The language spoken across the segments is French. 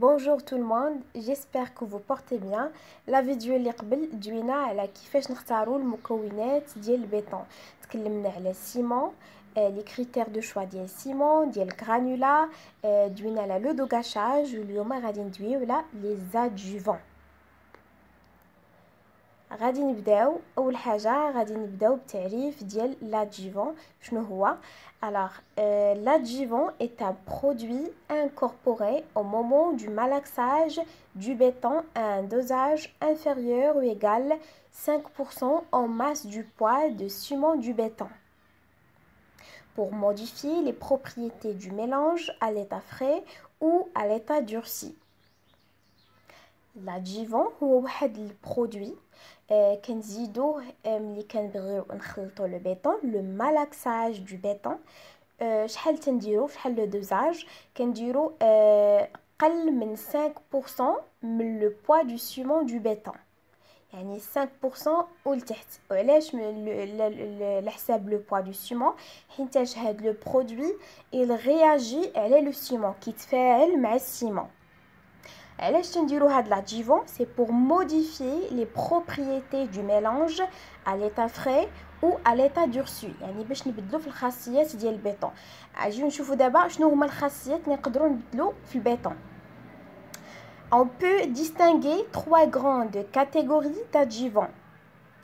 Bonjour tout le monde, j'espère que vous portez bien. La vidéo اللي قبل دوينا على كيفاش نختاروا المكونات ديال البيطون. تكلمنا على السيمون، les critères de choix ديال السيمون، ديال الغرانولا، دوينا على لو دوغاشاج، واليوم غادي ندويو على لي زادجوفون. غادي نبداو اول حاجه غادي نبداو بتعريف ديال l'adjuvant. شنو هو؟ Alors, l'adjuvant est un produit incorporé au moment du malaxage du béton à un dosage inférieur ou égal 5% en masse du poids de ciment du béton pour modifier les propriétés du mélange à l'état frais ou à l'état durci. L'adjuvant هو واحد البرودوي كنزيدوه ملي كنبغيو نخلطوا لو بيطون لو مالاكساج دو بيطون. شحال تنديرو فحال لو دوزاج كنديرو قل من 5% من لو بوا دو سيمون دو بيطون، يعني 5% ولتحت. وعلاش على حساب لو بوا دو سيمون؟ حيتاش هاد لو برودوي il réagit على لو سيمون، كيتفاعل مع السيمون. علاش تنديرو هاد l'adjuvant؟ c'est pour modifier les propriétés du mélange à l'état frais ou à l'état durci، يعني باش نبدلو في الخاصيات ديال البيطون. اجيو نشوفو دابا شنو هما الخاصيات اللي نقدروا نبدلو في البيطون. On peut distinguer trois grandes catégories d'adjuvants.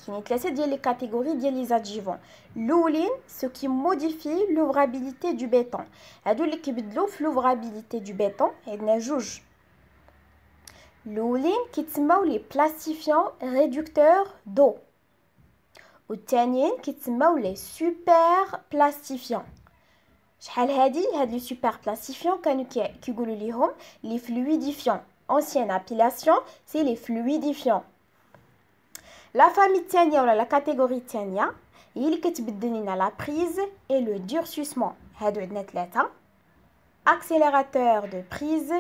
كاينين ثلاثه ديال لي كاتيجوري ديال لي زادجيفون. الاولين ce qui modifie l'ouvrabilité du béton، هادو اللي كيبدلو في l'ouvrabilité du béton. عندنا جوج. الاولين كيتسموا لي بلاستيفيون ريدكتور دو، والثانيين كيتسموا لي سوبر بلاستيفيون. شحال هاد لي سوبر بلاستيفيون كانوا كيقولوا ليهم لي فلويديفيون. ancienne appellation c'est les fluidifiants. لا فامي الثانيه ولا لا كاتيجوري الثانيه هي اللي كتبدل لنا لا بريز اي لو دورسيسمون. هادو عندنا ثلاثه: accélérateur de prise,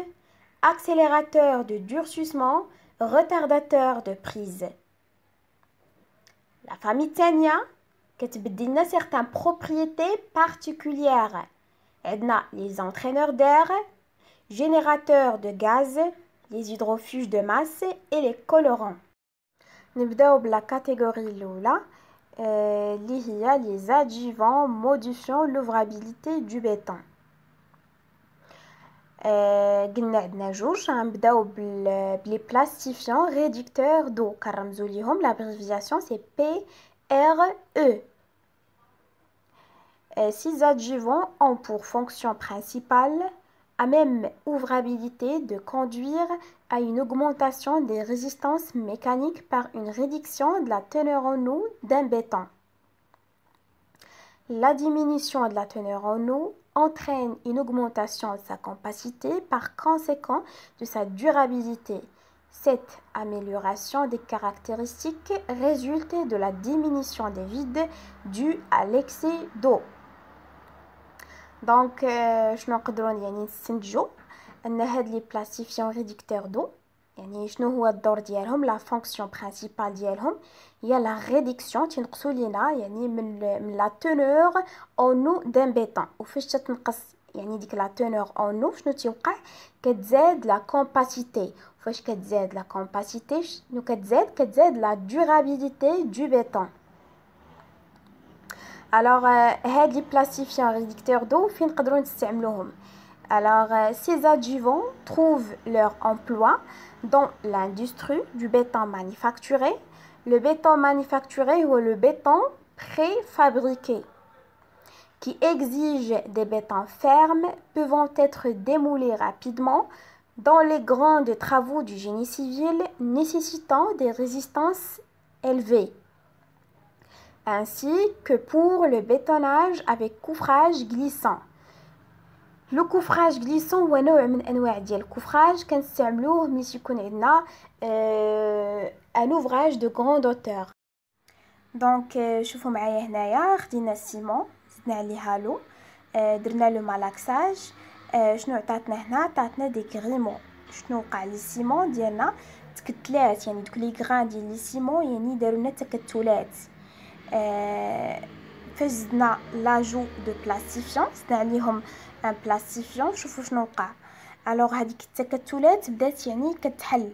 accélérateur de durcissement, retardateur de prise. La famille الثانية كتبدل لنا certaines propriétés particulières. عندنا les entraîneurs d'air, générateurs de gaz, les hydrofuges de masse et les colorants. نبداو بلا كاتيجوري الاولى اللي هي les adjuvants modifiant l'ouvrabilité du béton. قلنا عندنا جوج. غنبداو بلي بلاستيفيون ريدكتور دو، كنرمزو ليهم l'abréviation c'est PRE. Ces adjuvants ont pour fonction principale, à même ouvrabilité, de conduire à une augmentation des résistances mécaniques par une réduction de la teneur en eau d'un béton. La diminution de la teneur en eau entraîne une augmentation de sa compacité, par conséquent de sa durabilité. Cette amélioration des caractéristiques résulte de la diminution des vides due à l'excès d'eau. Donc شنو نقدروا يعني نستنتجوا ان هاد لي بلاستيفيون ريدكتور دو، يعني شنو هو الدور ديالهم؟ لا فونكسيون برينسيپال ديالهم هي لا ريدكسيون، تنقصوا لينا يعني من لا تونور اون نو دان بيطون. وفاش تتنقص يعني ديك لا تونور اون نو شنو تيوقع؟ كتزاد لا كومباسيتي. فاش كتزاد لا كومباسيتي شنو كتزاد لا دورابيليتي دو بيطون. Alors هاد لي بلاستيفيون ريدكتور دو فين نقدروا نستعملوهم؟ Alors ces adjuvants trouvent leur emploi dans l'industrie du béton manufacturé. Le béton manufacturé ou le béton préfabriqué qui exige des bétons fermes pouvant être démoulés rapidement dans les grands travaux du génie civil nécessitant des résistances élevées, ainsi que pour le bétonnage avec couvrage glissant. لو كوفراج غليسون هو نوع من انواع ديال الكوفراج كنستعملوه ملي تيكون عندنا ان اوفراج دو غروند اوتور. دونك شوفوا معايا هنايا خدينا السيمون زدنا عليها لو درنا لو مالاكساج. شنو عطاتنا هنا؟ عطاتنا دي كريمون. شنو وقع لي السيمون ديالنا؟ تكتلات، يعني دوك لي غران ديال لي سيمون يعني داروا لنا تكتلات. فاش زدنا لاجو دو بلاستيفيون زدنا عليهم ان بلاستيفيون، شوفوا شنو وقع. الوغ هذيك التكتلات بدات يعني كتحل.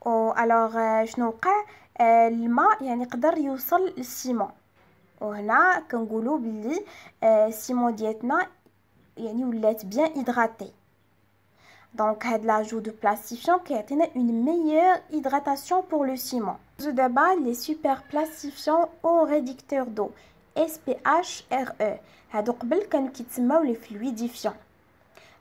او الوغ شنو وقع؟ الماء يعني قدر يوصل للسيمون، وهنا كنقولوا بلي السيمون ديالنا يعني ولات بيان هيدراتي. دونك هاد لاجو دو بلاستيفيون كيعطينا اون ميور هيدراتاسيون بور لو سيمون. دابا لي سوبر بلاستيفيون او ريدكتور دو SPHRE، هادو قبل كانوا كيتسماو لي فلويديفيون.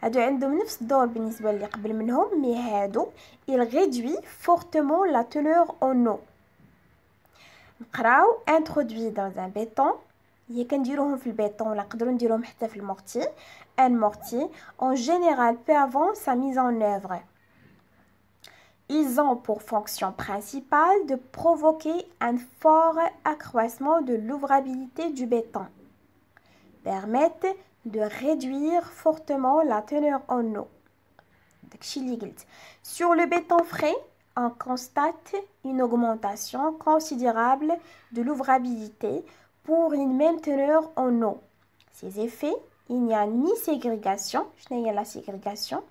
هادو عندهم نفس الدور بالنسبه اللي قبل منهم، مي هادو il réduit fortement la teneur en eau. نقراو introduit dans un béton، هي كنديروهم في البيطون ولا نقدروا نديروهم حتى في المورتي. un mortier en général peu avant sa mise en œuvre. Ils ont pour fonction principale de provoquer un fort accroissement de l'ouvrabilité du béton, permettent de réduire fortement la teneur en eau. Sur le béton frais, on constate une augmentation considérable de l'ouvrabilité pour une même teneur en eau. Ces effets, il n'y a ni ségrégation. شنو هي la ségrégation؟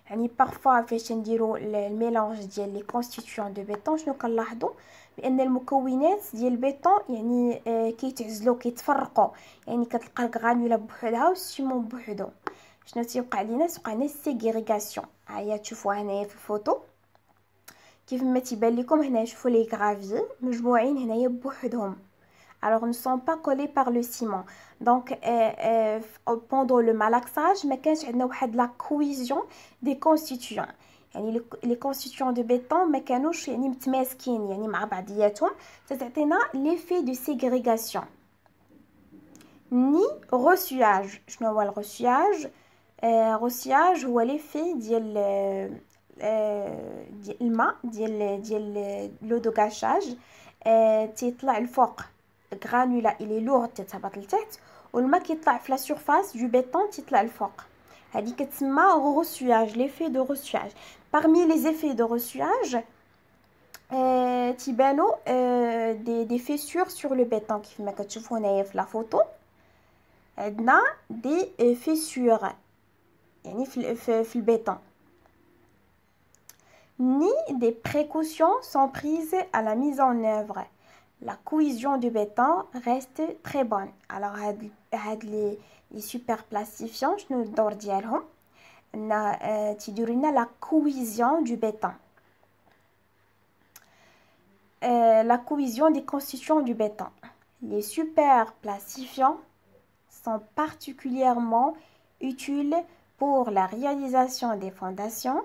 يعني parfois فاش نديرو الميلانج ديال لي كونستيتيون دو بيطون شنو كنلاحظوا؟ بان المكونات ديال البيطون يعني كيتعزلوا كيتفرقوا، يعني كتلقى الغرانولا بوحدها والسيمون بوحدو. شنو تيوقع لينا؟ توقع لنا سيغريغاسيون. هيا تشوفوها هنايا في الفوتو كيف ما تيبان لكم هنا. شوفوا لي غرافي مجموعين هنايا بوحدهم. alors ne sont pas collés par le ciment. Donc pendant le malaxage ما كانش عندنا واحد لا cohésion des constituants، يعني لي constituants de béton ما كانوش يعني متماسكين يعني مع بعضياتهم، تعطينا l'effet de ségrégation. ni reçuage. شنو هو الرسياج؟ الرسياج هو l'effet ديال الماء ديال لو دو غاشاج تيطلع الفوق. الغرانولا الي لوغ تتهبط لتحت، والماء كيطلع في لا سورفاس دو بيطون تيطلع الفوق. هذه كتسمى رسياج، ليفي دو رسياج. parmi les effets de ressuyage تيبانو دي فيسور sur le béton كيف ما كتشوفوا هنايا في لا فوتو. عندنا دي فيسور يعني في البيطون. ni des précautions sont prises à la mise en œuvre. La cohésion du béton reste très bonne. alors هاد les super plastifiants شنو الدور ديالهم؟ تيديروا لنا la cohésion du béton. La cohésion des constituants du béton. Les super plastifiants sont particulièrement utiles pour la réalisation des fondations،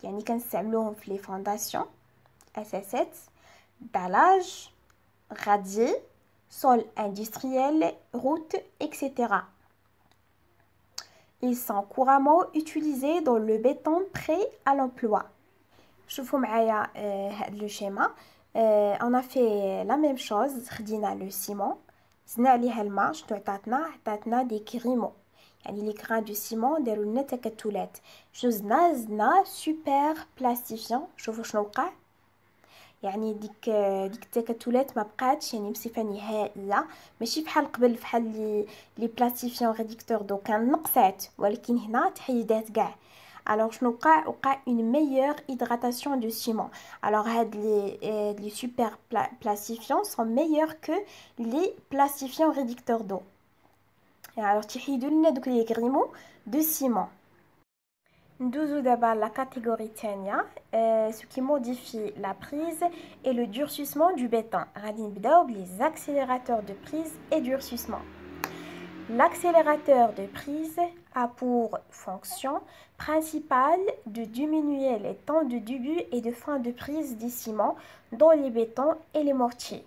يعني كنستعملوهم في لي فونداسيون اساسات، dallage، radier، sol industriel، route، etc. Ils sont couramment utilisés dans le béton prêt à l'emploi. شوفوا معايا هاد لو شيما. on a fait la même chose. خدينا لو سيمون، زدنا عليها الماء. شنو عطاتنا دي كريمو، يعني لي غران دو سيمون داروا لنا تكتلات. شنو زدنا سوبر بلاستيفيون. شوفوا شنو وقع، يعني ديك التكتلات ما بقاتش يعني بصفه نهائيه، ماشي بحال قبل بحال لي بلاستيفيون ريدكتور دو كان نقصات، ولكن هنا تحيدات كاع. alors شنو وقع une meilleure hydratation du ciment. alors هاد les super plastifiants sont meilleurs que les plastifiants réducteurs d'eau. alors تيحيدوا لنا دوك لي غريمو دو سيمون. ندوزو دابا لا كاتيجوري الثانيه، ce qui modifie la prise et le durcissement du béton. غادي نبداو بلي accélérateurs de prise et durcissement. L'accélérateur de prise a pour fonction principale de diminuer les temps de début et de fin de prise des ciments dans les bétons et les mortiers.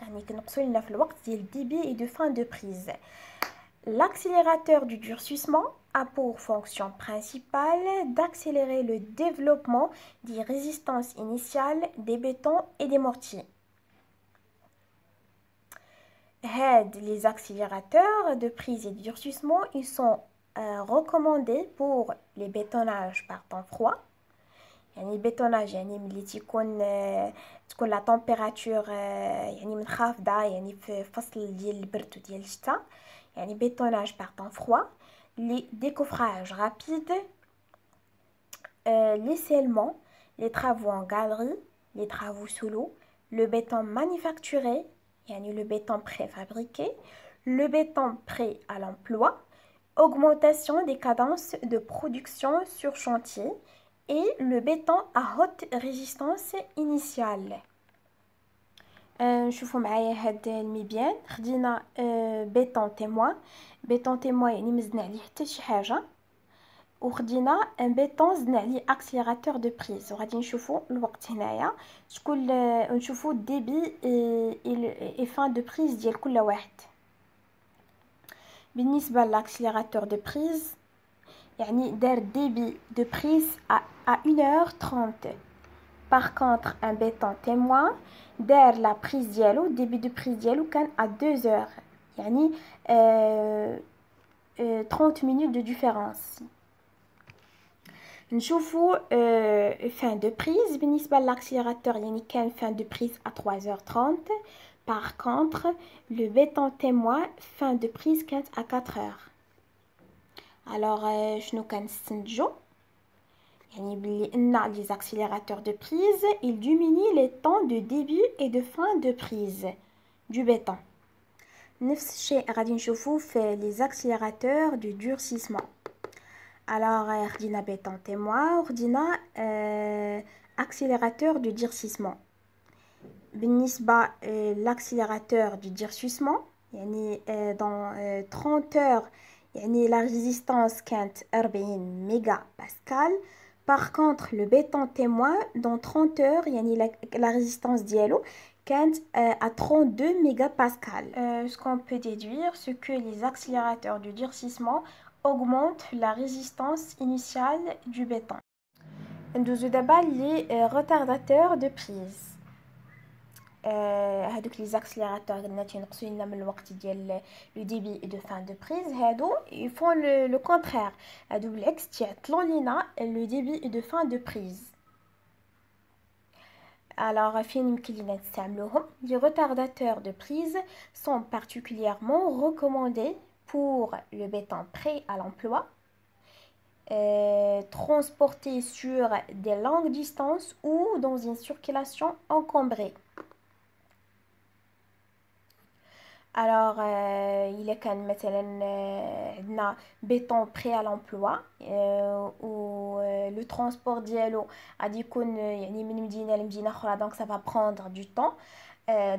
يعني كنقصوا لنا في الوقت ديال début et de fin de prise. L'accélérateur du durcissement a pour fonction principale d'accélérer le développement des résistances initiales des bétons et des mortiers. Les accélérateurs de prise et de durcissement, ils sont recommandés pour les bétonnages par temps froid. يعني البيتوناج يعني ملي تكون لا طومبيراتور يعني منخفضه، يعني في فصل ديال البرد وديال الشتاء، يعني bétonnage par temps froid. les décoffrages rapides, les scellements, les travaux en galerie, les travaux sous l'eau, le béton manufacturé, yani le béton préfabriqué, le béton prêt à l'emploi, augmentation des cadences de production sur chantier et le béton à haute résistance initiale. نشوفوا معايا هاد المبيان. خدينا بيطون تيموان. بيطون تيموان يعني مزدنا عليه حتى شي حاجه، وخدينا ان بيطون زدنا عليه اكسليراتور دو بريز، وغادي نشوفوا الوقت هنايا شكون نشوفوا الديبي اي فان دو بريز ديال كل واحد. بالنسبه لاكسليراتور دو بريز يعني دار ديبي دو بريز à 1h30. Par contre un béton témoin دار لا بريز ديالو ديبي دو بريز ديالو كان à 2h، يعني 30 minutes de différence. نشوفوا fin de prise. بالنسبة للاكسليراتور يعني كان fin de prise à 3h30. Par contre le béton témoin fin de prise كانت à 4h. alors شنو كنستنتجو؟ يعني بلي ان les accélérateurs de prise ils diminuent les temps de début et de fin de prise du béton. نفس الشيء غادي نشوفوه في les accélérateurs de durcissement. alors خدينا béton témoin وخدينا accélérateur de durcissement. بالنسبة l'accélérateur du durcissement يعني dans 30 heures يعني la résistance كانت 40 méga pascal. Par contre le béton témoin dans 30 heures يعني la résistance ديالو كانت à 32 mégapascal. Ce qu'on peut déduire c'est que les accélérateurs du durcissement augmentent la résistance initiale du béton. ندوزو دابا les retardateurs de prise. هادوك لي زاكسليراتور قلنا تينقصوا لنا من الوقت ديال لو ديبي دو فان دو بريز، هادو يفون لو كونترير، هادو بالعكس تيعطلوا لينا لو ديبي دو فان دو بريز. alors فين يمكن لينا نستعملوهم؟ les retardateurs de prise sont particulièrement recommandés pour le béton prêt à l'emploi, transporté sur des longues distances ou dans une circulation encombrée. alors il كان مثلا عندنا béton prêt à l'emploi و le transport ديالو غادي يكون يعني من مدينه لمدينه اخرى، donc ça va prendre du temps.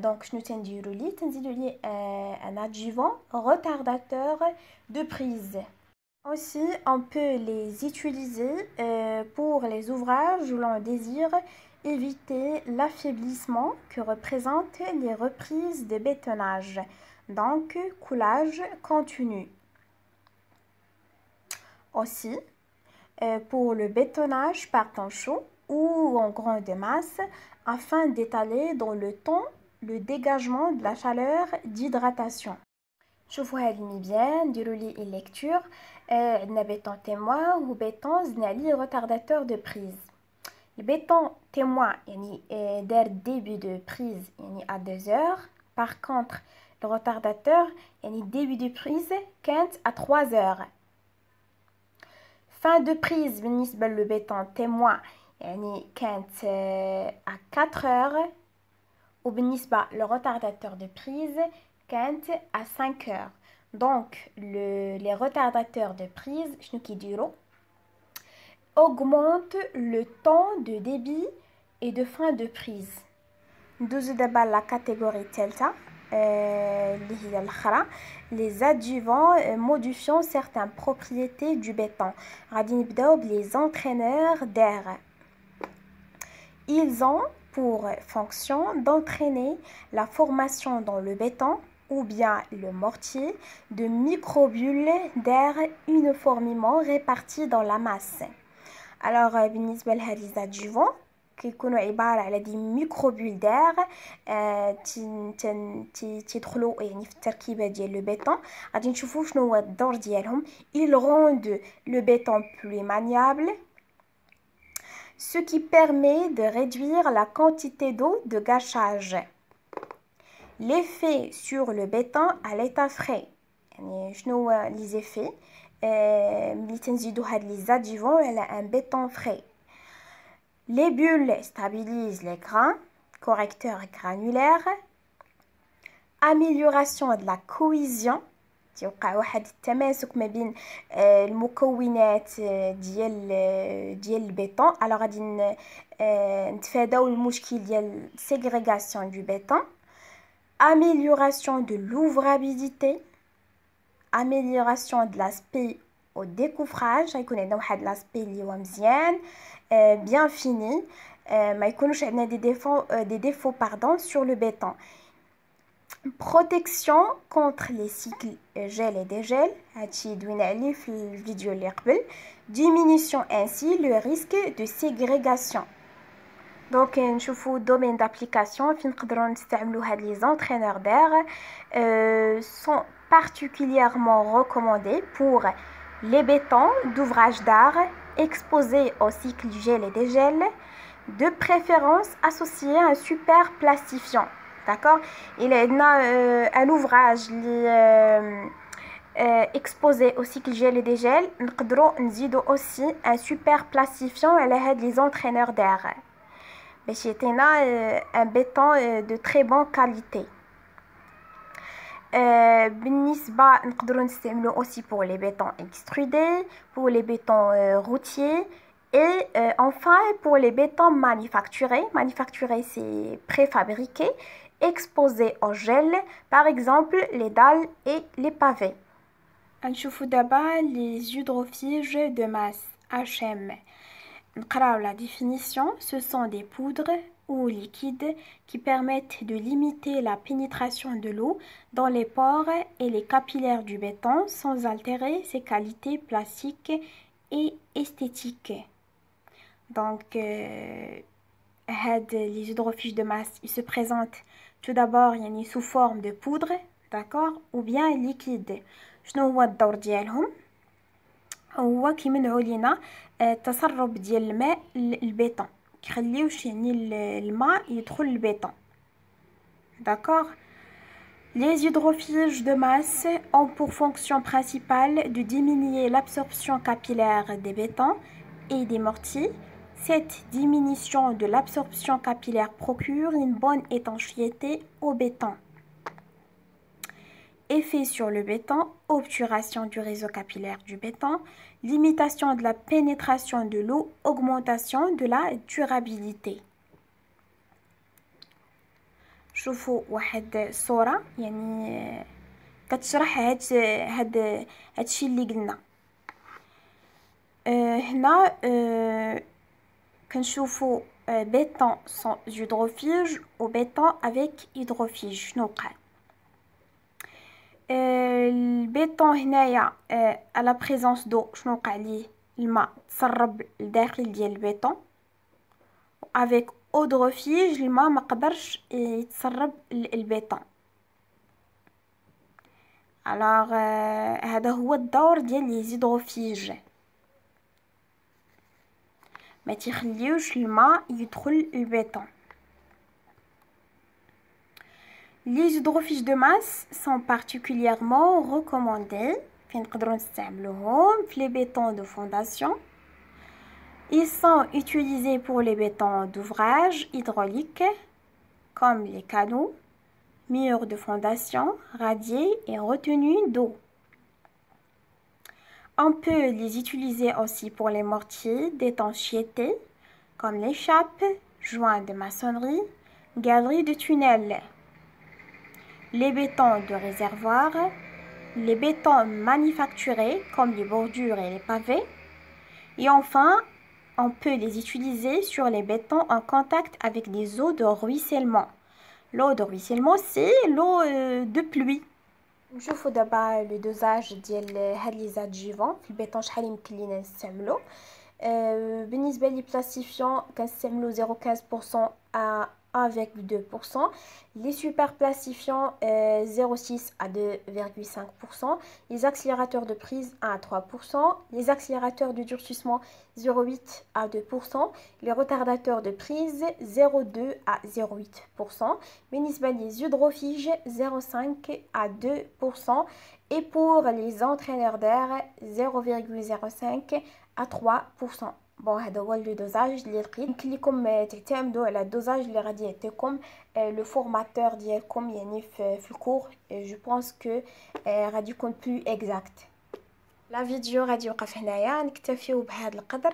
donc شنو تنديرو ليه؟ تنزيدو ليه un adjuvant retardateur de prise. Aussi, on peut les utiliser pour les ouvrages où l'on désire éviter l'affaiblissement que représentent les reprises de bétonnage, donc coulage continu. Aussi, pour le bétonnage par temps chaud ou en grande masse, afin d'étaler dans le temps le dégagement de la chaleur d'hydratation. شوفوا هاد المبيان نديروا ليه الليكتور. عندنا بيطون تيموان وبيطون زدنا عليه روتارداتور دو بريز. البيطون تيموان يعني دار ديبي دو بريز يعني à 2h. par contre le retardateur يعني ديبي دو بريز كانت à 3h. fin de prise بالنسبه للبيطون تيموان يعني كانت à 4h وبالنسبه للروتارداتور دو بريز كانت à 5h. donc les retardateurs de prise شنو كيديروا؟ augmente le temps de débit et de fin de prise. ندوزو دابا لا كاتيجوري الثالثه اللي هي الاخرى les adjuvants modifiant certaines propriétés du béton. غادي نبداو بلي entraîneurs d'air. ils ont pour fonction d'entraîner la formation dans le béton ou bien le mortier de microbules d'air uniformément réparties dans la masse. alors بالنسبه لهاد les adjuvants كيكونوا عباره على دي ميكروبول دير تيدخلوا يعني في التركيبه ديال لو بيطون. غادي نشوفوا شنو هو الدور ديالهم. ils rendent le béton plus maniable, ce qui permet de réduire la quantité d'eau de gâchage. l'effet sur le béton à l'état frais يعني شنو les effets؟ ملي تنزيدو هاد لي زادجيفون على ان béton frais. Les bulles stabilisent les grains, correcteur granulaire, amélioration de la cohésion, تيوقع واحد التماسك ما بين المكونات ديال البيطون. الوغ غادي نتفاداو المشكل ديال ségrégation du béton. Amélioration de l'ouvrabilité, amélioration de l'aspect au décoffrage, غيكون عندنا واحد l'aspect اللي هو مزيان bien fini, ما يكونوش عندنا des défauts pardon sur le béton. Protection contre les cycles gel et dégel, هادشي دوينا عليه في الفيديو اللي قبل. Diminution ainsi le risque de ségrégation. Donc نشوفوا domaine d'application فين نقدروا نستعملوا هاد les entraîneurs d'air sont particulièrement recommandés pour les bétons d'ouvrage d'art exposés au cycle gel et dégel, de préférence associé à un super plastifiant. D'accord. Il y a un ouvrage exposé au cycle gel et dégel. Nous avons aussi un super plastifiant à l'aide des entraîneurs d'air. C'est un béton de très bonne qualité. بالنسبة نقدروا نستعملوا aussi pour les bétons extrudés, pour les bétons routiers et enfin pour les bétons manufacturés. Manufacturés, c'est préfabriqué, exposé au gel, par exemple les dalles et les pavés. نشوفوا دابا les hydrophiges de masse HM. نقراو la définition. Ce sont des poudres ou liquides qui permettent de limiter la pénétration de l'eau dans les pores et les capillaires du béton sans altérer ses qualités plastiques et esthétiques. Donc, les hydrophiges de masse, ils se présentent tout d'abord sous forme de poudre, d'accord, ou bien liquide. شنو هو الدور ديالهم؟ هو كيمنعوا لينا التسرب ديال الماء للبيطون، كيخليوش الماء يدخل للبيطون. D'accord. Les hydrophiges de masse ont pour fonction principale de diminuer l'absorption capillaire des bétons et des mortiers. Cette diminution de l'absorption capillaire procure une bonne étanchéité au béton. Effet sur le béton, obturation du réseau capillaire du béton, limitation de la pénétration de l'eau, augmentation de la durabilité. شوفوا واحد صورة يعني كتشرح هادشي اللي قلنا. هنا كنشوفوا béton sans hydrophige و béton avec hydrophige. شنو وقع؟ البيطون هنايا على بريزونس دو شنو وقع ليه؟ الماء تسرب لداخل ديال البيطون. افيك اودروفيج الماء ما قدرش يتسرب للبيطون. الوغ هذا هو الدور ديال لي زيدروفيج، ما تيخليوش الماء يدخل للبيطون. Les hydrophiges de masse sont particulièrement recommandés les bétons de fondation. Ils sont utilisés pour les bétons d'ouvrage hydraulique comme les canaux, murs de fondation, radiers et retenues d'eau. On peut les utiliser aussi pour les mortiers d'étanchéité comme les chapes, joints de maçonnerie, galeries de tunnels. Les bétons de réservoir, les bétons manufacturés comme les bordures et les pavés. Et enfin, on peut les utiliser sur les bétons en contact avec des eaux de ruissellement. L'eau de ruissellement, c'est l'eau de pluie. نشوفوا دابا لو دوزاج ديال هاد لي زادجيفون في البيطون شحال يمكن لينا نستعملو. بالنسبه لي بلاستيفيون كنستعملو 0.15% à 1,2%. Les superplastifiants 0,6 à 2,5%. Les accélérateurs de prise 1 à 3%. Les accélérateurs de durcissement 0,8 à 2%. Les retardateurs de prise 0,2 à 0,8%. بالنسبة les hydrophiges 0,5 à 2%. Et pour les entraîneurs d'air 0,05 à 3%. بون هذا هو لو دوزاج اللي لقيت. يمكن لكم تعتمدوا على الدوزاج اللي غادي يعطيكم لو فورماتور ديالكم يعني في الكور. جو بونس كو غادي يكون بلو اكزاكت. لا فيديو غادي يوقف هنايا، نكتفيو بهذا القدر.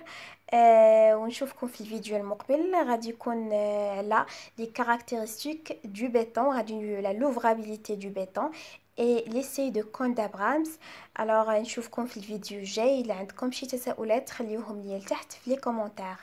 ونشوفكم في الفيديو المقبل غادي يكون على لي كارactéristiques du béton، غادي لا لوفرابيليتي دو béton et l'essai de Conde d'Abrams. alors نشوفكم في الفيديو الجاي. الا عندكم شي تساؤلات خليوهم لي لتحت في لي كومونتير.